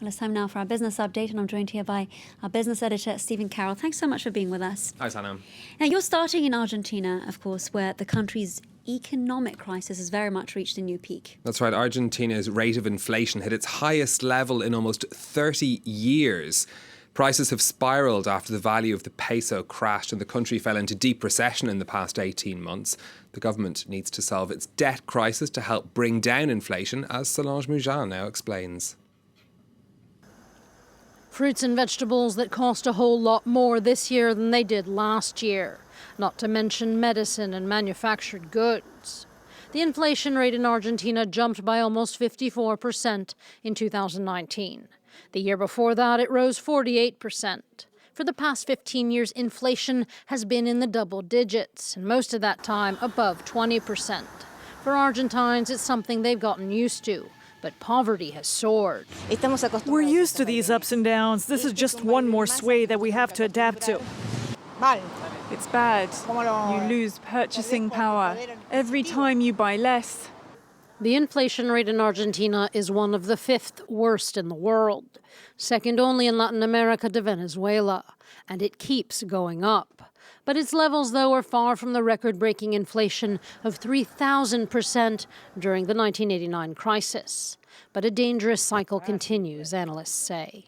Well, it's time now for our business update, and I'm joined here by our business editor, Stephen Carroll. Thanks so much for being with us. Hi, Sanam. Now, you're starting in Argentina, of course, where the country's economic crisis has very much reached a new peak. That's right. Argentina's rate of inflation hit its highest level in almost 30 years. Prices have spiralled after the value of the peso crashed and the country fell into deep recession in the past 18 months. The government needs to solve its debt crisis to help bring down inflation, as Solange Moujin now explains. Fruits and vegetables that cost a whole lot more this year than they did last year, not to mention medicine and manufactured goods. The inflation rate in Argentina jumped by almost 54% in 2019. The year before that, it rose 48%. For the past 15 years, inflation has been in the double digits, and most of that time above 20%. For Argentines, it's something they've gotten used to. But poverty has soared. We're used to these ups and downs. This is just one more sway that we have to adapt to. It's bad. You lose purchasing power every time you buy less. The inflation rate in Argentina is one of the fifth worst in the world, second only in Latin America to Venezuela, and it keeps going up. But its levels, though, are far from the record-breaking inflation of 3,000% during the 1989 crisis. But a dangerous cycle continues, analysts say.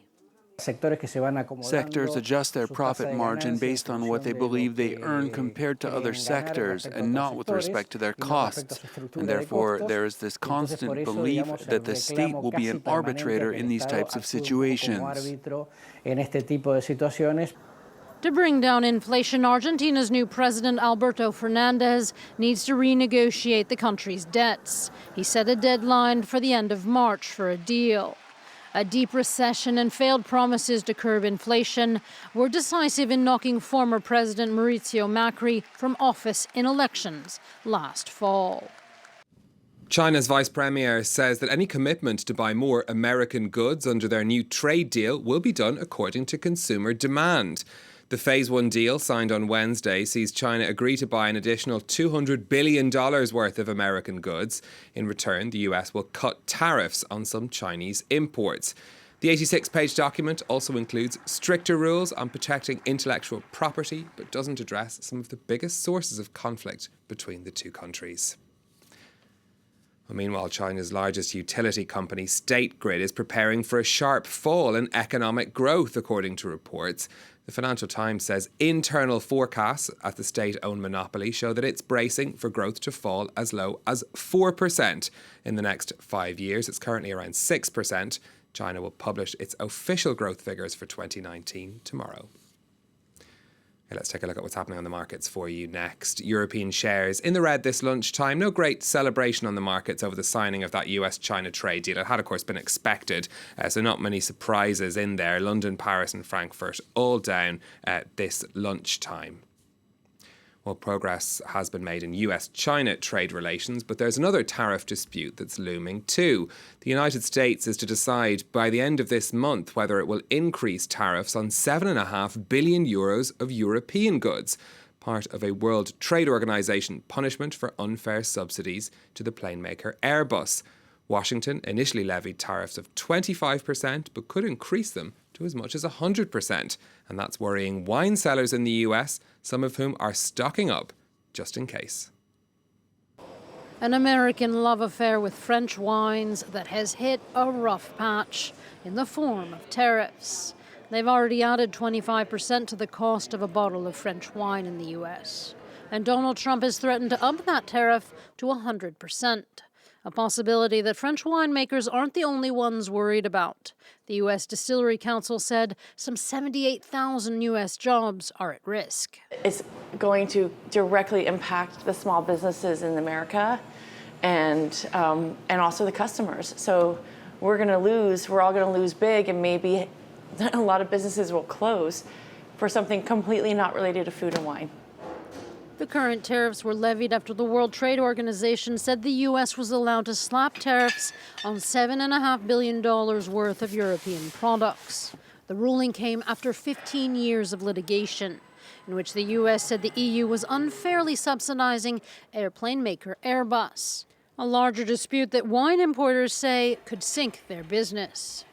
Sectors adjust their profit margin based on what they believe they earn compared to other sectors and not with respect to their costs. And therefore, there is this constant belief that the state will be an arbitrator in these types of situations. To bring down inflation, Argentina's new president, Alberto Fernandez, needs to renegotiate the country's debts. He set a deadline for the end of March for a deal. A deep recession and failed promises to curb inflation were decisive in knocking former President Mauricio Macri from office in elections last fall. China's vice premier says that any commitment to buy more American goods under their new trade deal will be done according to consumer demand. The Phase 1 deal, signed on Wednesday, sees China agree to buy an additional $200 billion worth of American goods. In return, the US will cut tariffs on some Chinese imports. The 86-page document also includes stricter rules on protecting intellectual property, but doesn't address some of the biggest sources of conflict between the two countries. Well, meanwhile, China's largest utility company, State Grid, is preparing for a sharp fall in economic growth, according to reports. The Financial Times says internal forecasts at the state-owned monopoly show that it's bracing for growth to fall as low as 4% in the next 5 years. It's currently around 6%. China will publish its official growth figures for 2019 tomorrow. Okay, let's take a look at what's happening on the markets for you next. European shares in the red this lunchtime. No great celebration on the markets over the signing of that US-China trade deal. It had, of course, been expected, so not many surprises in there. London, Paris and Frankfurt all down this lunchtime. Well, progress has been made in US-China trade relations, but there's another tariff dispute that's looming too. The United States is to decide by the end of this month whether it will increase tariffs on €7.5 billion of European goods, part of a World Trade Organization punishment for unfair subsidies to the plane maker Airbus. Washington initially levied tariffs of 25%, but could increase them to as much as 100%. And that's worrying wine sellers in the US, some of whom are stocking up just in case. An American love affair with French wines that has hit a rough patch in the form of tariffs. They've already added 25% to the cost of a bottle of French wine in the US. And Donald Trump has threatened to up that tariff to 100%. A possibility that French winemakers aren't the only ones worried about. The U.S. Distillery Council said some 78,000 U.S. jobs are at risk. It's going to directly impact the small businesses in America and also the customers. So we're all going to lose big, and maybe a lot of businesses will close for something completely not related to food and wine. The current tariffs were levied after the World Trade Organization said the U.S. was allowed to slap tariffs on $7.5 billion worth of European products. The ruling came after 15 years of litigation, in which the U.S. said the EU was unfairly subsidizing airplane maker Airbus, a larger dispute that wine importers say could sink their business.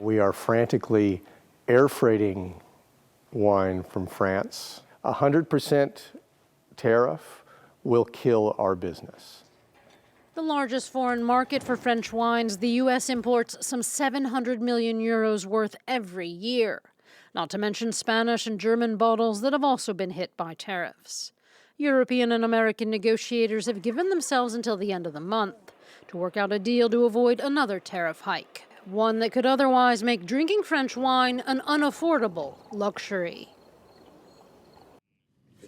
We are frantically air freighting wine from France. 100% tariff will kill our business. The largest foreign market for French wines, the U.S. imports some 700 million euros worth every year. Not to mention Spanish and German bottles that have also been hit by tariffs. European and American negotiators have given themselves until the end of the month to work out a deal to avoid another tariff hike, one that could otherwise make drinking French wine an unaffordable luxury.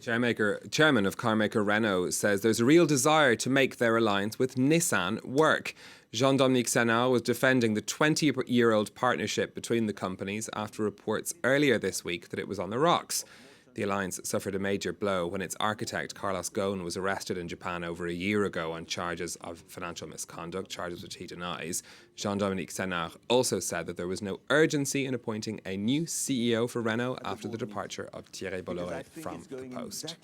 Chairman of carmaker Renault says there's a real desire to make their alliance with Nissan work. Jean-Dominique Senard was defending the 20-year-old partnership between the companies after reports earlier this week that it was on the rocks. The alliance suffered a major blow when its architect, Carlos Ghosn, was arrested in Japan over a year ago on charges of financial misconduct, charges which he denies. Jean-Dominique Senard also said that there was no urgency in appointing a new CEO for Renault after the departure of Thierry Bolloré from the post.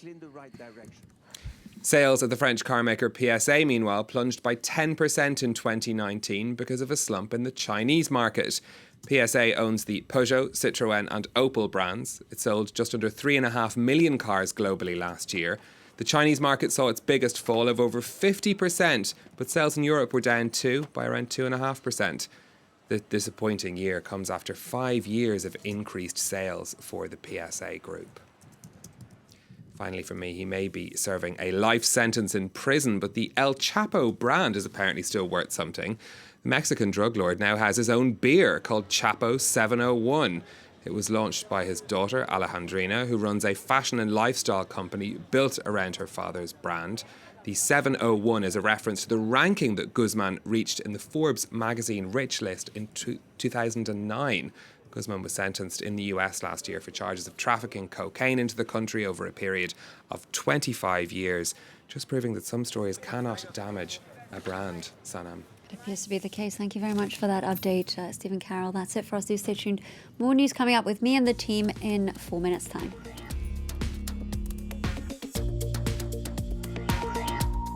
Sales at the French carmaker PSA, meanwhile, plunged by 10% in 2019 because of a slump in the Chinese market. PSA owns the Peugeot, Citroën and Opel brands. It sold just under 3.5 million cars globally last year. The Chinese market saw its biggest fall of over 50%, but sales in Europe were down too, by around 2.5%. The disappointing year comes after 5 years of increased sales for the PSA group. Finally, for me, he may be serving a life sentence in prison, but the El Chapo brand is apparently still worth something. The Mexican drug lord now has his own beer called Chapo 701. It was launched by his daughter, Alejandrina, who runs a fashion and lifestyle company built around her father's brand. The 701 is a reference to the ranking that Guzman reached in the Forbes magazine Rich list in 2009. Guzman was sentenced in the US last year for charges of trafficking cocaine into the country over a period of 25 years, just proving that some stories cannot damage a brand, Sanam. It appears to be the case. Thank you very much for that update, Stephen Carroll. That's it for us. Do stay tuned. More news coming up with me and the team in 4 minutes' time.